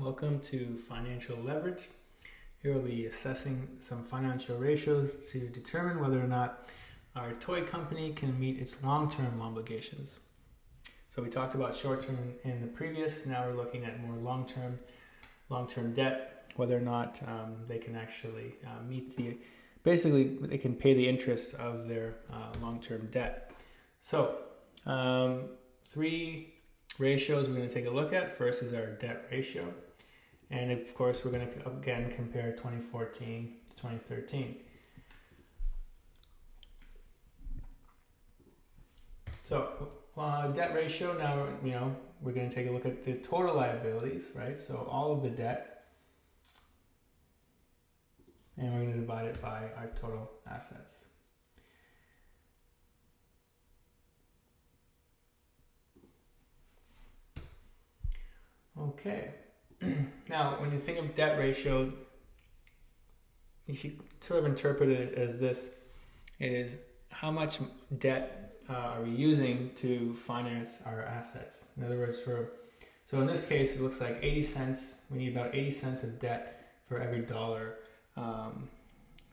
Welcome to Financial Leverage. Here we'll be assessing some financial ratios to determine whether or not our toy company can meet its long-term obligations. So we talked about short-term in the previous. Now we're looking at more long-term debt, whether or not they can actually basically they can pay the interest of their long-term debt. So 3 ratios we're going to take a look at. First is our debt ratio. And of course, we're going to again compare 2014 to 2013. So debt ratio, now, we're going to take a look at the total liabilities, right? So all of the debt, and we're going to divide it by our total assets. Okay. Now, when you think of debt ratio, you should sort of interpret it as this: is how much debt are we using to finance our assets? In other words, so in this case, it looks like 80 cents. We need about 80 cents of debt for every dollar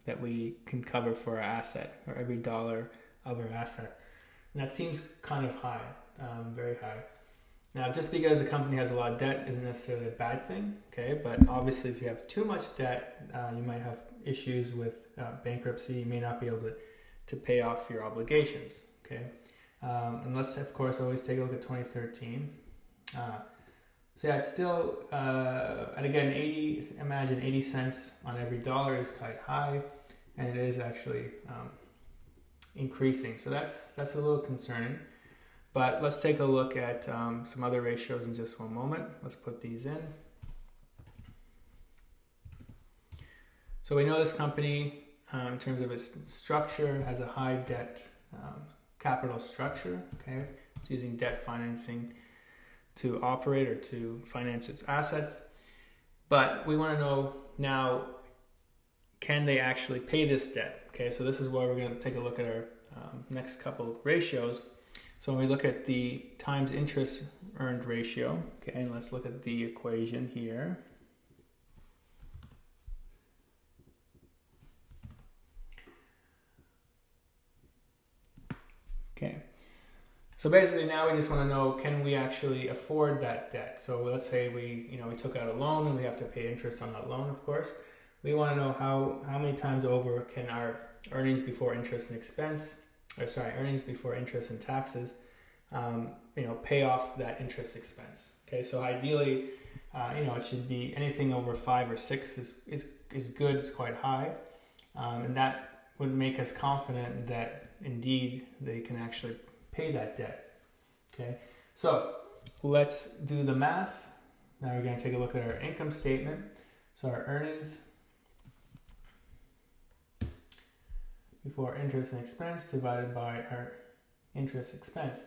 that we can cover for our asset, or every dollar of our asset. And that seems kind of high, very high. Now, just because a company has a lot of debt isn't necessarily a bad thing, okay? But obviously, if you have too much debt, you might have issues with bankruptcy. You may not be able to pay off your obligations, okay? And let's, of course, always take a look at 2013. So yeah, it's still, and again, imagine 80 cents on every dollar is quite high, and it is actually increasing. So that's a little concerning. But let's take a look at some other ratios in just one moment. Let's put these in. So we know this company, in terms of its structure, has a high debt capital structure. Okay, it's using debt financing to operate or to finance its assets. But we want to know now, can they actually pay this debt? Okay, so this is where we're going to take a look at our next couple of ratios. So when we look at the times interest earned ratio, okay, and let's look at the equation here. Okay, so basically now we just want to know, can we actually afford that debt? So let's say we took out a loan and we have to pay interest on that loan, of course. We want to know how many times over can our earnings before interest and earnings before interest and taxes, pay off that interest expense. Okay, so ideally, it should be anything over 5 or 6 is good. It's quite high, and that would make us confident that indeed they can actually pay that debt. Okay, so let's do the math. Now we're going to take a look at our income statement. So our earnings before interest and expense divided by our interest expense.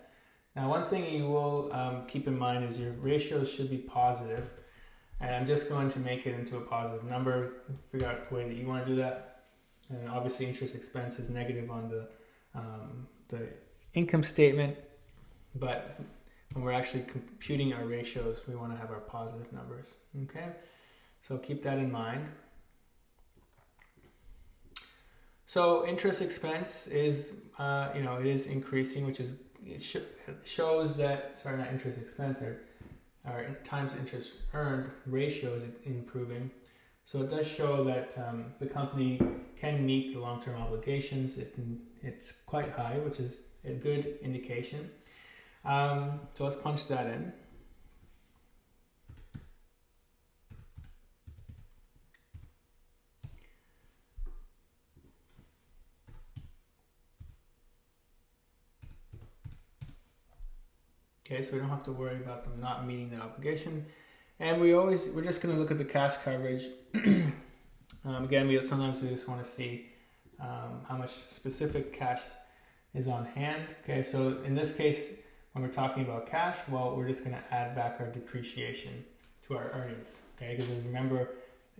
Now, one thing you will keep in mind is your ratios should be positive, and I'm just going to make it into a positive number. Figure out the way that you want to do that. And obviously, interest expense is negative on the income statement, but when we're actually computing our ratios, we want to have our positive numbers. Okay, so keep that in mind. So interest expense is, it is increasing, which is, shows that, not interest expense, our times interest earned ratio is improving. So it does show that the company can meet the long-term obligations. It's quite high, which is a good indication. So let's punch that in. Okay, so we don't have to worry about them not meeting that obligation. And we're just going to look at the cash coverage. Again, sometimes we just want to see how much specific cash is on hand. Okay, so in this case, when we're talking about cash, well, we're just going to add back our depreciation to our earnings. Okay, because remember,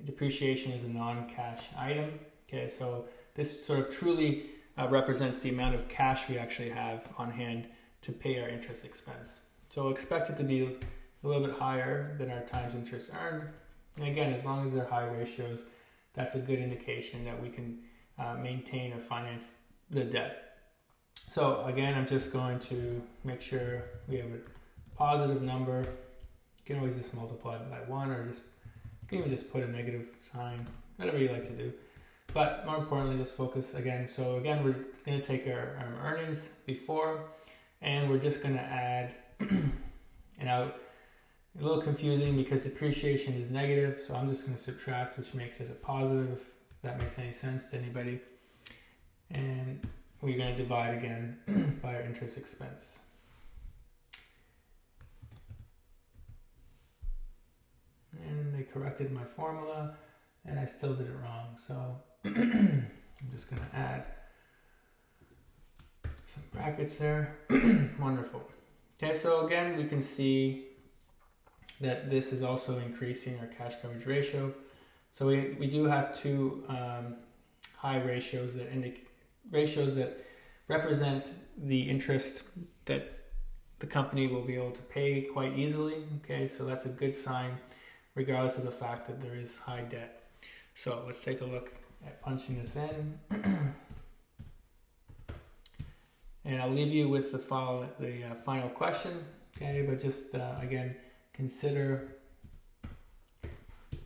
depreciation is a non-cash item. Okay, so this sort of truly represents the amount of cash we actually have on hand to pay our interest expense. So expect it to be a little bit higher than our times interest earned. And again, as long as they're high ratios, that's a good indication that we can maintain or finance the debt. So again, I'm just going to make sure we have a positive number. You can always just multiply by 1, or just you can even just put a negative sign, whatever you like to do. But more importantly, let's focus again. So again, we're going to take our earnings before, and we're just going to add, and now a little confusing because depreciation is negative, so I'm just going to subtract, which makes it a positive, if that makes any sense to anybody. And we're going to divide again by our interest expense. And they corrected my formula, and I still did it wrong, so I'm just going to add some brackets there. Wonderful. Okay, so again, we can see that this is also increasing our cash coverage ratio. So we do have two high ratios that represent the interest that the company will be able to pay quite easily. Okay, so that's a good sign, regardless of the fact that there is high debt. So let's take a look at punching this in. And I'll leave you with the final question. Okay, but just again, consider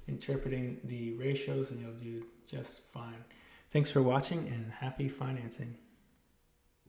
interpreting the ratios and you'll do just fine. Thanks for watching, and happy financing.